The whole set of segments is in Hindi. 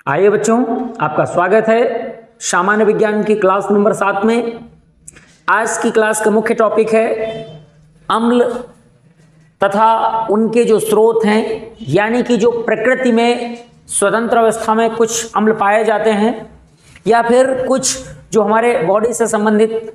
आइए बच्चों, आपका स्वागत है सामान्य विज्ञान की क्लास नंबर 7 में। आज की क्लास का मुख्य टॉपिक है अम्ल तथा उनके जो स्रोत हैं, यानी कि जो प्रकृति में स्वतंत्र अवस्था में कुछ अम्ल पाए जाते हैं या फिर कुछ जो हमारे बॉडी से संबंधित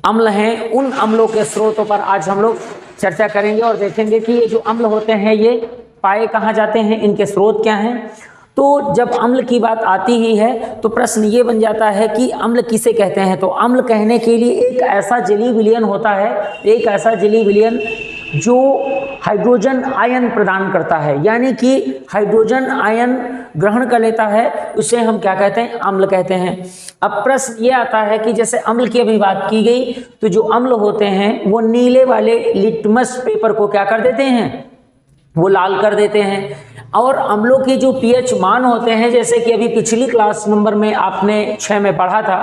अम्ल हैं, उन अम्लों के स्रोतों पर आज हम लोग चर्चा करेंगे और देखेंगे कि ये जो अम्ल होते हैं ये पाए कहाँ जाते हैं, इनके स्रोत क्या हैं। तो जब अम्ल की बात आती ही है तो प्रश्न ये बन जाता है कि अम्ल किसे कहते हैं। तो अम्ल कहने के लिए एक ऐसा जलीय विलयन होता है, एक ऐसा जलीय विलयन जो हाइड्रोजन आयन प्रदान करता है, यानी कि हाइड्रोजन आयन ग्रहण कर लेता है, उसे हम क्या कहते हैं, अम्ल कहते हैं। अब प्रश्न ये आता है कि जैसे अम्ल की अभी बात की गई, तो जो अम्ल होते हैं वो नीले वाले लिटमस पेपर को क्या कर देते हैं, वो लाल कर देते हैं। और अम्लों के जो पीएच मान होते हैं, जैसे कि अभी पिछली क्लास नंबर में आपने 6 में पढ़ा था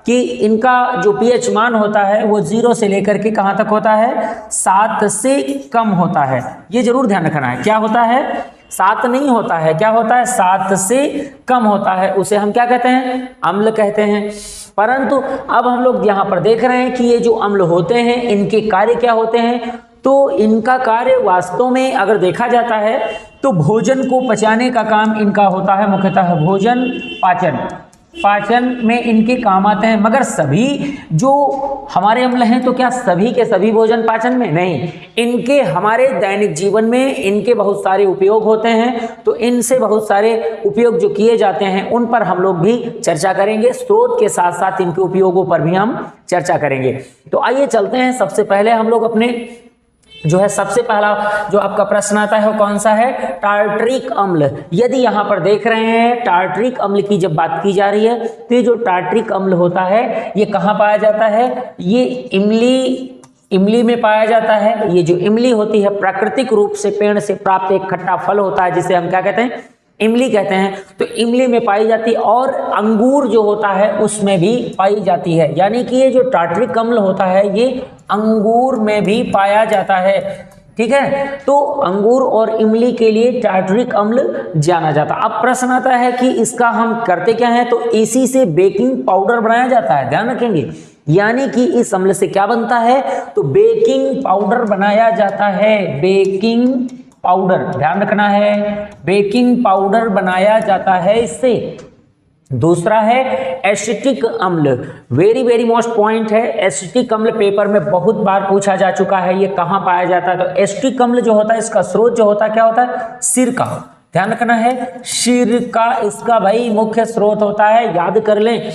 कि इनका जो पीएच मान होता है वो 0 से लेकर के कहाँ तक होता है, 7 से कम होता है। ये जरूर ध्यान रखना है, क्या होता है, 7 नहीं होता है, क्या होता है, 7 से कम होता है, उसे हम क्या कहते हैं, अम्ल कहते हैं। परंतु अब हम लोग यहाँ पर देख रहे हैं कि ये जो अम्ल होते हैं इनके कार्य क्या होते हैं। तो इनका कार्य वास्तव में अगर देखा जाता है तो भोजन को पचाने का काम इनका होता है, मुख्यतः भोजन पाचन में इनके काम आते हैं। मगर सभी जो हमारे अम्ल हैं तो क्या सभी के सभी भोजन पाचन में नहीं, इनके हमारे दैनिक जीवन में इनके बहुत सारे उपयोग होते हैं। तो इनसे बहुत सारे उपयोग जो किए जाते हैं उन पर हम लोग भी चर्चा करेंगे, स्रोत के साथ साथ इनके उपयोगों पर भी हम चर्चा करेंगे। तो आइए चलते हैं, सबसे पहले हम लोग अपने जो है सबसे पहला जो आपका प्रश्न आता है वो कौन सा है, टार्टरिक अम्ल। यदि यहाँ पर देख रहे हैं टार्टरिक अम्ल की जब बात की जा रही है तो ये जो टार्टरिक अम्ल होता है ये कहाँ पाया जाता है, ये इमली में पाया जाता है। ये जो इमली होती है प्राकृतिक रूप से पेड़ से प्राप्त एक खट्टा फल होता है जिसे हम क्या कहते हैं, इमली कहते हैं। तो इमली में पाई जाती है और अंगूर जो होता है उसमें भी पाई जाती है, यानी कि ये जो टार्टरिक अम्ल होता है ये अंगूर में भी पाया जाता है। ठीक है, तो अंगूर और इमली के लिए टार्टरिक अम्ल जाना जाता है। अब प्रश्न आता है कि इसका हम करते क्या है, तो इसी से बेकिंग पाउडर बनाया जाता है, ध्यान रखेंगे। यानी कि इस अम्ल से क्या बनता है, तो बेकिंग पाउडर बनाया जाता है, बेकिंग पाउडर, ध्यान रखना है, बेकिंग पाउडर बनाया जाता है इससे। दूसरा है एसिटिक अम्ल, वेरी मोस्ट पॉइंट है। एसिटिक अम्ल पेपर में बहुत बार पूछा जा चुका है, ये कहाँ पाया जाता है। तो एसिटिक अम्ल जो होता है इसका स्रोत जो होता है क्या होता है, सिरका, ध्यान रखना है, सिरका इसका भाई मुख्य स्रोत होता है, याद कर लें,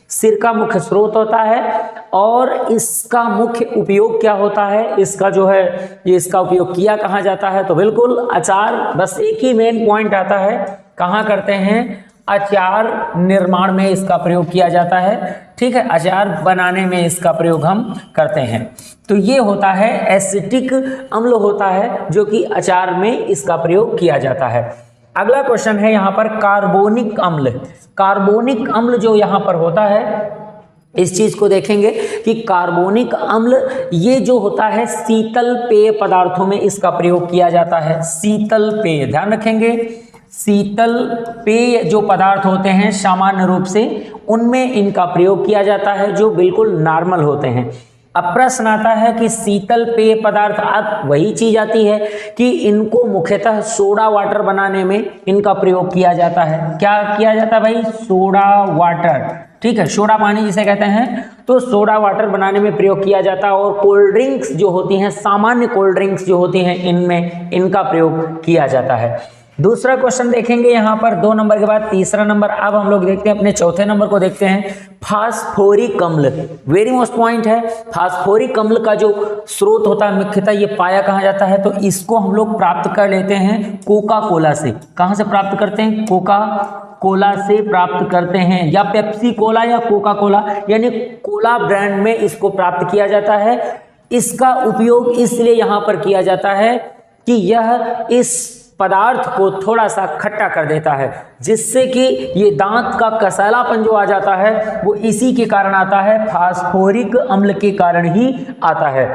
सिरका मुख्य स्रोत होता है। और इसका मुख्य उपयोग क्या होता है, इसका जो है ये इसका उपयोग किया कहाँ जाता है, तो बिल्कुल अचार, बस एक ही मेन पॉइंट आता है, कहाँ करते हैं, अचार निर्माण में इसका प्रयोग किया जाता है। ठीक है, अचार बनाने में इसका प्रयोग हम करते हैं। तो ये होता है एसिटिक अम्ल होता है जो कि अचार में इसका प्रयोग किया जाता है। अगला क्वेश्चन है यहाँ पर कार्बोनिक अम्ल। कार्बोनिक अम्ल जो यहाँ पर होता है इस चीज को देखेंगे कि कार्बोनिक अम्ल ये जो होता है शीतल पेय पदार्थों में इसका प्रयोग किया जाता है। शीतल पेय, ध्यान रखेंगे, शीतल पेय जो पदार्थ होते हैं सामान्य रूप से उनमें इनका प्रयोग किया जाता है जो बिल्कुल नॉर्मल होते हैं। अब प्रश्न आता है कि शीतल पेय पदार्थ, अब वही चीज आती है कि इनको मुख्यतः सोडा वाटर बनाने में इनका प्रयोग किया जाता है। क्या किया जाता है भाई, सोडा वाटर, ठीक है, सोडा पानी जिसे कहते हैं, तो सोडा वाटर बनाने में प्रयोग किया जाता है। और कोल्ड ड्रिंक्स जो होती हैं, सामान्य कोल्ड ड्रिंक्स जो होती हैं, इनमें इनका प्रयोग किया जाता है। दूसरा क्वेश्चन देखेंगे यहाँ पर 2 नंबर के बाद तीसरा नंबर। अब हम लोग देखते हैं अपने चौथे नंबर को, देखते हैं फास्फोरिक अम्ल, वेरी मोस्ट पॉइंट है। फास्फोरिक अम्ल का जो स्रोत होता है मुख्यतः ये पाया कहाँ जाता है, तो इसको हम लोग प्राप्त कर लेते हैं कोका कोला से। कहाँ से प्राप्त करते हैं, कोका कोला से प्राप्त करते हैं, या पेप्सी कोला या कोका कोला, यानी कोला ब्रांड में इसको प्राप्त किया जाता है। इसका उपयोग इसलिए यहाँ पर किया जाता है कि यह इस पदार्थ को थोड़ा सा खट्टा कर देता है, जिससे कि ये दांत का कसैलापन जो आ जाता है वो इसी के कारण आता है, फास्फोरिक अम्ल के कारण ही आता है।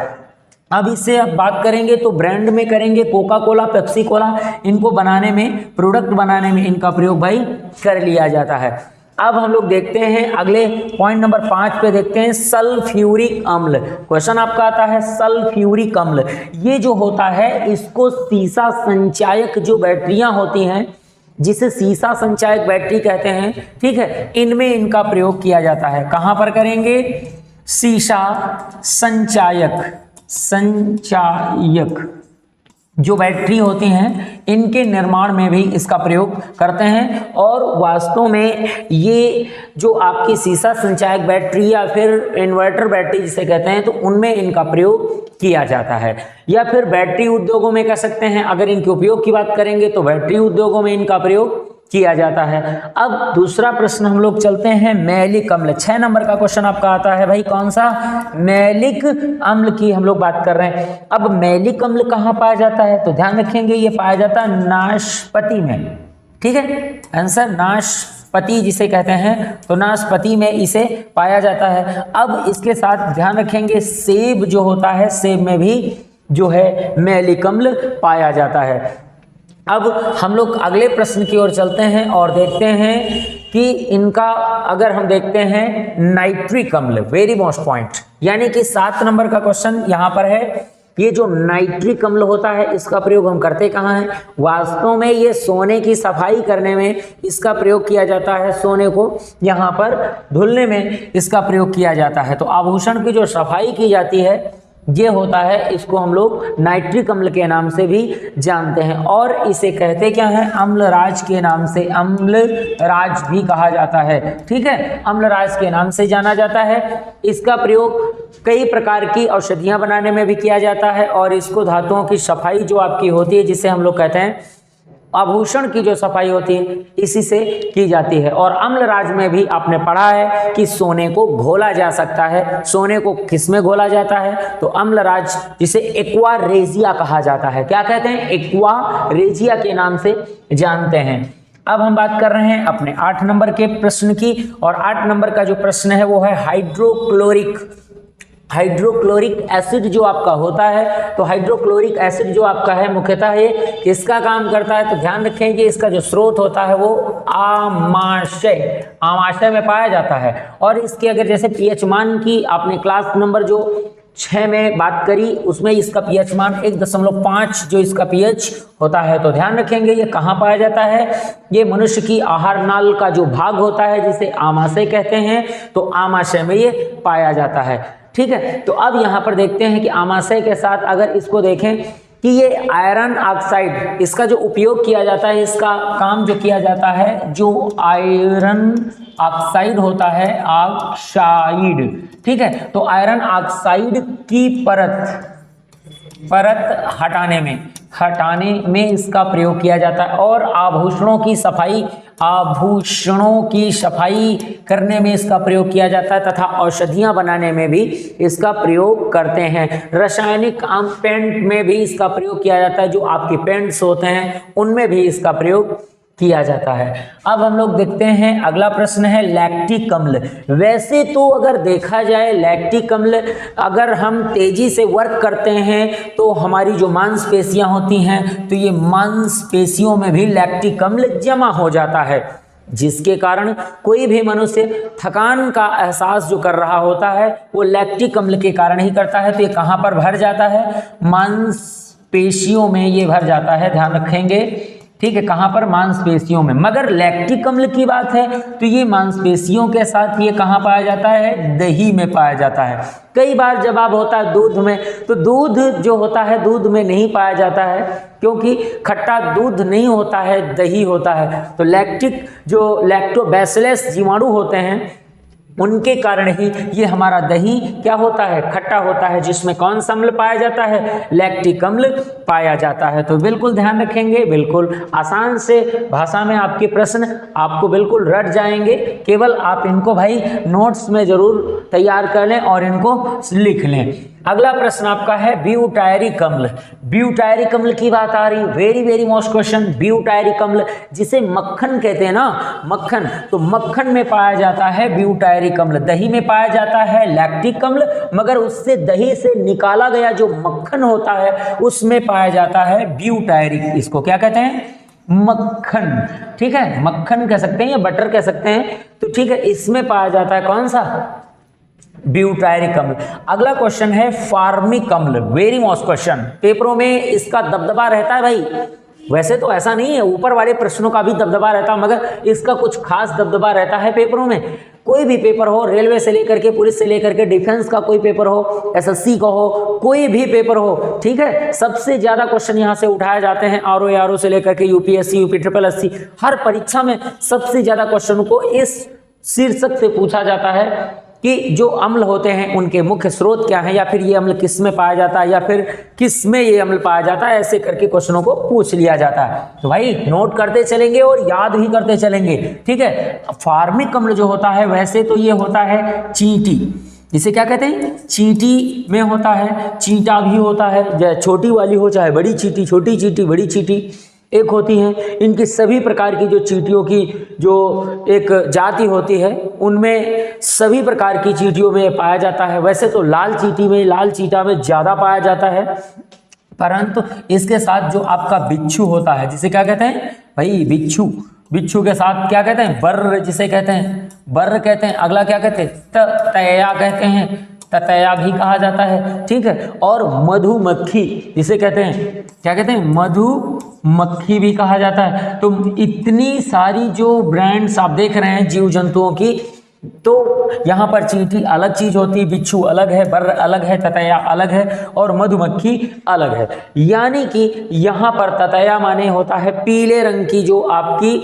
अब इससे अब बात करेंगे तो ब्रांड में करेंगे, कोका कोला, पेप्सी कोला, इनको बनाने में, प्रोडक्ट बनाने में इनका प्रयोग भाई कर लिया जाता है। अब हम लोग देखते हैं अगले पॉइंट नंबर 5 पे देखते हैं सल्फ्यूरिक अम्ल। क्वेश्चन आपका आता है सल्फ्यूरिक अम्ल। ये जो होता है इसको सीसा संचायक जो बैटरियां होती हैं, जिसे सीसा संचायक बैटरी कहते हैं, ठीक है, इनमें इनका प्रयोग किया जाता है। कहां पर करेंगे? सीसा संचायक जो बैटरी होती हैं इनके निर्माण में भी इसका प्रयोग करते हैं। और वास्तव में ये जो आपकी सीसा संचायक बैटरी या फिर इन्वर्टर बैटरी जिसे कहते हैं, तो उनमें इनका प्रयोग किया जाता है। या फिर बैटरी उद्योगों में कह सकते हैं, अगर इनके उपयोग की बात करेंगे तो बैटरी उद्योगों में इनका प्रयोग किया जाता है। अब दूसरा प्रश्न हम लोग चलते हैं मैलिक अम्ल। 6 नंबर का क्वेश्चन आपका आता है भाई, कौन सा? मैलिक अम्ल की हम लोग बात कर रहे हैं। अब मैलिक अम्ल कहाँ पाया जाता है? तो ध्यान रखेंगे ये पाया जाता है नाशपाती में, ठीक है, आंसर नाशपाती जिसे कहते हैं, तो नाशपाती में इसे पाया जाता है। अब इसके साथ ध्यान रखेंगे सेब जो होता है, सेब में भी जो है मैलिक अम्ल पाया जाता है। अब हम लोग अगले प्रश्न की ओर चलते हैं और देखते हैं कि इनका अगर हम देखते हैं नाइट्रिक अम्ल, वेरी मोस्ट पॉइंट, यानी कि 7 नंबर का क्वेश्चन यहाँ पर है। ये जो नाइट्रिक अम्ल होता है इसका प्रयोग हम करते कहाँ हैं? वास्तव में ये सोने की सफाई करने में इसका प्रयोग किया जाता है, सोने को यहाँ पर धुलने में इसका प्रयोग किया जाता है। तो आभूषण की जो सफाई की जाती है ये होता है, इसको हम लोग नाइट्रिक अम्ल के नाम से भी जानते हैं। और इसे कहते क्या है? अम्लराज के नाम से, अम्लराज भी कहा जाता है, ठीक है, अम्लराज के नाम से जाना जाता है। इसका प्रयोग कई प्रकार की औषधियां बनाने में भी किया जाता है और इसको धातुओं की सफाई जो आपकी होती है, जिसे हम लोग कहते हैं आभूषण की जो सफाई होती है, इसी से की जाती है। और अम्लराज में भी आपने पढ़ा है कि सोने को घोला जा सकता है। सोने को किसमें घोला जाता है? तो अम्लराज, जिसे एक्वा रेजिया कहा जाता है। क्या कहते हैं? एक्वा रेजिया के नाम से जानते हैं। अब हम बात कर रहे हैं अपने 8 नंबर के प्रश्न की, और 8 नंबर का जो प्रश्न है वो है हाइड्रोक्लोरिक एसिड जो आपका होता है। तो हाइड्रोक्लोरिक एसिड जो आपका है मुख्यतः ये किसका काम करता है? तो ध्यान रखेंगे इसका जो स्रोत होता है वो आमाशय में पाया जाता है। और इसके अगर जैसे पीएच मान की आपने क्लास नंबर जो 6 में बात करी, उसमें इसका पीएच मान 1.5 जो इसका पीएच होता है। तो ध्यान रखेंगे ये कहाँ पाया जाता है? ये मनुष्य की आहार नाल का जो भाग होता है जिसे आमाशय कहते हैं, तो आमाशय में ये पाया जाता है, ठीक है। तो अब यहाँ पर देखते हैं कि आमाशय के साथ अगर इसको देखें कि ये आयरन ऑक्साइड, इसका जो उपयोग किया जाता है, इसका काम जो किया जाता है, जो आयरन ऑक्साइड होता है, ऑक्साइड, ठीक है, तो आयरन ऑक्साइड की परत हटाने में इसका प्रयोग किया जाता है। और आभूषणों की सफाई करने में इसका प्रयोग किया जाता है तथा औषधियां बनाने में भी इसका प्रयोग करते हैं। रासायनिक पेंट में भी इसका प्रयोग किया जाता है, जो आपके पेंट्स होते हैं उनमें भी इसका प्रयोग किया जाता है। अब हम लोग देखते हैं अगला प्रश्न है लैक्टिक अम्ल। वैसे तो अगर देखा जाए लैक्टिक अम्ल अगर हम तेजी से वर्क करते हैं तो हमारी जो मांसपेशियां होती हैं, तो ये मांसपेशियों में भी लैक्टिक अम्ल जमा हो जाता है, जिसके कारण कोई भी मनुष्य थकान का एहसास जो कर रहा होता है वो लैक्टिक अम्ल के कारण ही करता है। तो ये कहाँ पर भर जाता है? मांसपेशियों में ये भर जाता है, ध्यान रखेंगे, ठीक है, कहाँ पर? मांसपेशियों में। मगर लैक्टिक अम्ल की बात है तो ये मांसपेशियों के साथ ये कहाँ पाया जाता है? दही में पाया जाता है। कई बार जवाब होता है दूध में, तो दूध जो होता है दूध में नहीं पाया जाता है, क्योंकि खट्टा दूध नहीं होता है, दही होता है। तो लैक्टोबैसिलस जीवाणु होते हैं, उनके कारण ही ये हमारा दही क्या होता है? खट्टा होता है, जिसमें कौन सा अम्ल पाया जाता है? लैक्टिक अम्ल पाया जाता है। तो बिल्कुल ध्यान रखेंगे, बिल्कुल आसान से भाषा में आपके प्रश्न आपको बिल्कुल रट जाएंगे। केवल आप इनको भाई नोट्स में जरूर तैयार कर लें और इनको लिख लें। अगला प्रश्न आपका है ब्यूटायरिक अम्ल। ब्यूटायरिक अम्ल की बात आ रही, very very most question. Butyric अम्ल जिसे मक्खन कहते हैं ना, मक्खन, तो मक्खन में पाया जाता है ब्यूटायरिक अम्ल। दही में पाया जाता है लैक्टिक अम्ल, मगर उससे दही से निकाला गया जो मक्खन होता है उसमें पाया जाता है ब्यूटायरिक। इसको क्या कहते हैं? मक्खन। ठीक है, मक्खन कह सकते हैं या बटर कह सकते हैं। तो ठीक है, इसमें पाया जाता है कौन सा? ब्यूटायरिक अम्ल। अगला क्वेश्चन है फार्मिक अम्ल। वेरी मोस्ट क्वेश्चन, पेपरों में इसका दबदबा रहता है भाई। वैसे तो ऐसा नहीं है, ऊपर वाले प्रश्नों का भी दबदबा रहता है, मगर इसका कुछ खास दबदबा रहता है पेपरों में। कोई भी पेपर हो, रेलवे से लेकर के, पुलिस से लेकर के, डिफेंस का कोई पेपर हो, एसएससी का हो, कोई भी पेपर हो, ठीक है, सबसे ज्यादा क्वेश्चन यहाँ से उठाए जाते हैं। आरओ से लेकर के यूपीएससी, यूपी ट्रिपल एससी, हर परीक्षा में सबसे ज्यादा क्वेश्चन को इस शीर्षक से पूछा जाता है कि जो अम्ल होते हैं उनके मुख्य स्रोत क्या हैं, या फिर ये अम्ल किस में पाया जाता है, या फिर किस में ये अम्ल पाया जाता है। ऐसे करके क्वेश्चनों को पूछ लिया जाता है। तो भाई नोट करते चलेंगे और याद भी करते चलेंगे। ठीक है, फार्मिक अम्ल जो होता है वैसे तो ये होता है चींटी, जिसे क्या कहते हैं? चींटी में होता है, चींटा भी होता है, छोटी वाली हो चाहे बड़ी चींटी, छोटी चींटी, बड़ी चींटी एक होती हैं। इनकी सभी प्रकार की जो चींटियों की जो एक जाति होती है उनमें सभी प्रकार की चींटियों में पाया जाता है। वैसे तो लाल चींटी में, लाल चींटा में ज़्यादा पाया जाता है, परंतु इसके साथ जो आपका बिच्छू होता है, जिसे क्या कहते हैं भाई? बिच्छू। बिच्छू के साथ क्या कहते हैं? बर्र, जिसे कहते हैं बर्र कहते हैं। अगला क्या कहते हैं? ततैया कहते हैं, ततैया भी कहा जाता है। ठीक है, और मधुमक्खी, जिसे कहते हैं क्या कहते हैं? मधुमक्खी भी कहा जाता है। तो इतनी सारी जो ब्रांड्स आप देख रहे हैं जीव जंतुओं की, तो यहाँ पर चींटी अलग चीज होती है, बिच्छू अलग है, बर्र अलग है, ततैया अलग है और मधुमक्खी अलग है। यानी कि यहाँ पर ततैया माने होता है पीले रंग की जो आपकी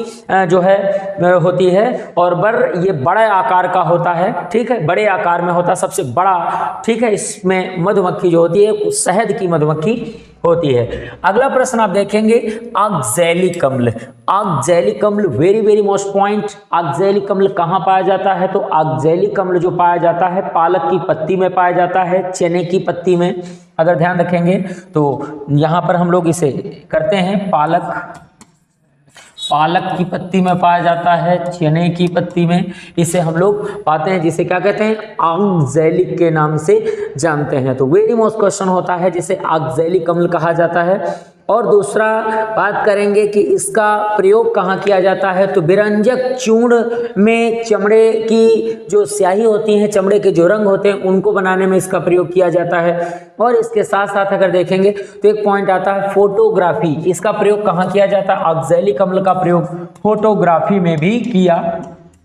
जो है होती है, और बर्र ये बड़े आकार का होता है। ठीक है, बड़े आकार में होता है, सबसे बड़ा। ठीक है, इसमें मधुमक्खी जो होती है शहद की मधुमक्खी होती है। अगला प्रश्न आप देखेंगे ऑक्जेलिक अम्ल। ऑक्जेलिक अम्ल, very very most point. Oxalic अम्ल कहाँ पाया जाता है? तो ऑक्जेलिक अम्ल जो पाया जाता है पालक की पत्ती में पाया जाता है, चने की पत्ती में। अगर ध्यान रखेंगे तो यहाँ पर हम लोग इसे करते हैं, पालक की पत्ती में पाया जाता है, चने की पत्ती में इसे हम लोग पाते हैं, जिसे क्या कहते हैं? ऑक्जेलिक के नाम से जानते हैं। तो वेरी मोस्ट क्वेश्चन होता है जिसे ऑक्जेलिक अम्ल कहा जाता है। और दूसरा बात करेंगे कि इसका प्रयोग कहाँ किया जाता है, तो विरंजक चूर्ण में चमड़े की जो स्याही होती है, चमड़े के जो रंग होते हैं उनको बनाने में इसका प्रयोग किया जाता है। और इसके साथ साथ अगर देखेंगे तो एक पॉइंट आता है फोटोग्राफी। इसका प्रयोग कहाँ किया जाता है? ऑक्जेलिक अम्ल का प्रयोग फोटोग्राफी में भी किया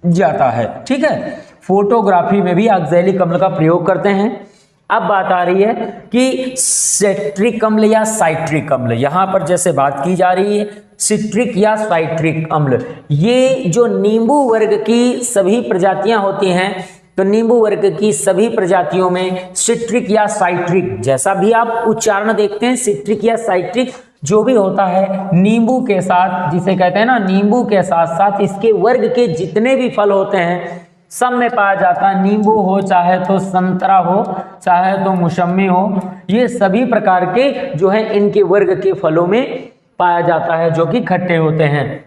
जाता है। ठीक है, फोटोग्राफी में भी ऑक्जेलिक अम्ल का प्रयोग करते हैं। अब बात आ रही है कि सिट्रिक अम्ल या साइट्रिक अम्ल। यहां पर जैसे बात की जा रही है सिट्रिक या साइट्रिक अम्ल, ये जो नींबू वर्ग की सभी प्रजातियां होती हैं, तो नींबू वर्ग की सभी प्रजातियों में सिट्रिक या साइट्रिक, जैसा भी आप उच्चारण देखते हैं, सिट्रिक या साइट्रिक जो भी होता है, नींबू के साथ, जिसे कहते हैं ना, नींबू के साथ साथ इसके वर्ग के जितने भी फल होते हैं सब में पाया जाता है। नींबू हो, चाहे तो संतरा हो, चाहे तो मौसमी हो, ये सभी प्रकार के जो है इनके वर्ग के फलों में पाया जाता है, जो कि खट्टे होते हैं।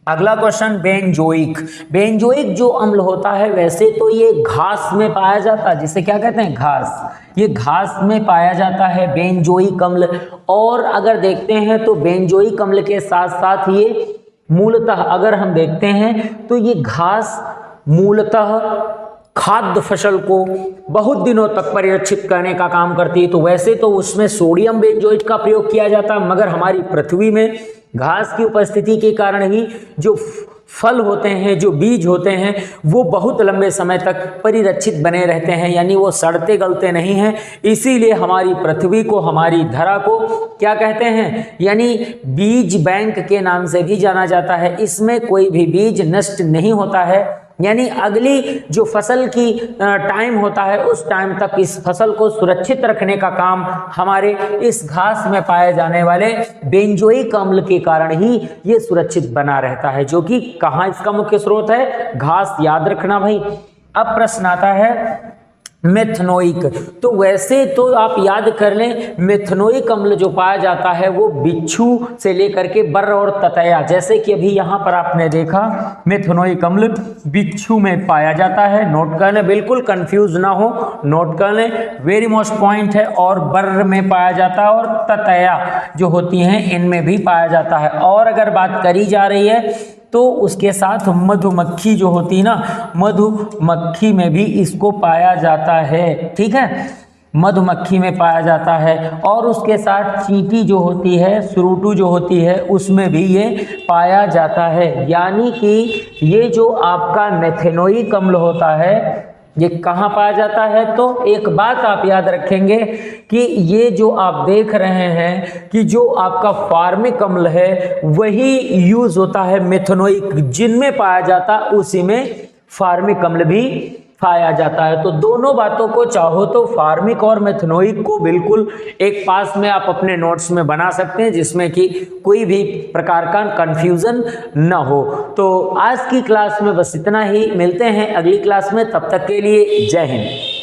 अगला क्वेश्चन बेंजोइक। बेंजोइक जो अम्ल होता है वैसे तो ये घास में पाया जाता है, जिसे क्या कहते हैं? घास। ये घास में पाया जाता है बेंजोइक अम्ल। और अगर देखते हैं तो बेंजोइक अम्ल के साथ साथ ये मूलतः अगर हम देखते हैं तो ये घास मूलतः खाद्य फसल को बहुत दिनों तक परिरक्षित करने का काम करती है। तो वैसे तो उसमें सोडियम बेंजोएट का प्रयोग किया जाता है, मगर हमारी पृथ्वी में घास की उपस्थिति के कारण ही जो फल होते हैं, जो बीज होते हैं, वो बहुत लंबे समय तक परिरक्षित बने रहते हैं, यानी वो सड़ते गलते नहीं हैं। इसीलिए हमारी पृथ्वी को, हमारी धरा को क्या कहते हैं? यानी बीज बैंक के नाम से भी जाना जाता है। इसमें कोई भी बीज नष्ट नहीं होता है, यानी अगली जो फसल की टाइम होता है उस टाइम तक इस फसल को सुरक्षित रखने का काम हमारे इस घास में पाए जाने वाले बेंजोइक अम्ल के कारण ही ये सुरक्षित बना रहता है, जो कि कहाँ इसका मुख्य स्रोत है? घास। याद रखना भाई। अब प्रश्न आता है मेथनोइक। तो वैसे तो आप याद कर लें, मेथनोइक अम्ल जो पाया जाता है वो बिच्छू से लेकर के बर्र और ततैया, जैसे कि अभी यहाँ पर आपने देखा मेथनोइक अम्ल बिच्छू में पाया जाता है। नोट कर लें, बिल्कुल कंफ्यूज ना हो, नोट कर लें, वेरी मोस्ट पॉइंट है। और बर्र में पाया जाता है और ततैया जो होती हैं इनमें भी पाया जाता है। और अगर बात करी जा रही है तो उसके साथ मधुमक्खी जो होती है ना, मधुमक्खी में भी इसको पाया जाता है, ठीक है, मधुमक्खी में पाया जाता है। और उसके साथ चींटी जो होती है, सुरुटू जो होती है, उसमें भी ये पाया जाता है। यानी कि ये जो आपका मेथनोइक अम्ल होता है ये कहाँ पाया जाता है? तो एक बात आप याद रखेंगे कि ये जो आप देख रहे हैं कि जो आपका फार्मिक अम्ल है वही यूज होता है मेथनोइक, जिनमें पाया जाता उसी में फार्मिक अम्ल भी पाया जाता है। तो दोनों बातों को चाहो तो फार्मिक और मेथनोइक को बिल्कुल एक पास में आप अपने नोट्स में बना सकते हैं, जिसमें कि कोई भी प्रकार का कंफ्यूजन ना हो। तो आज की क्लास में बस इतना ही, मिलते हैं अगली क्लास में, तब तक के लिए जय हिंद।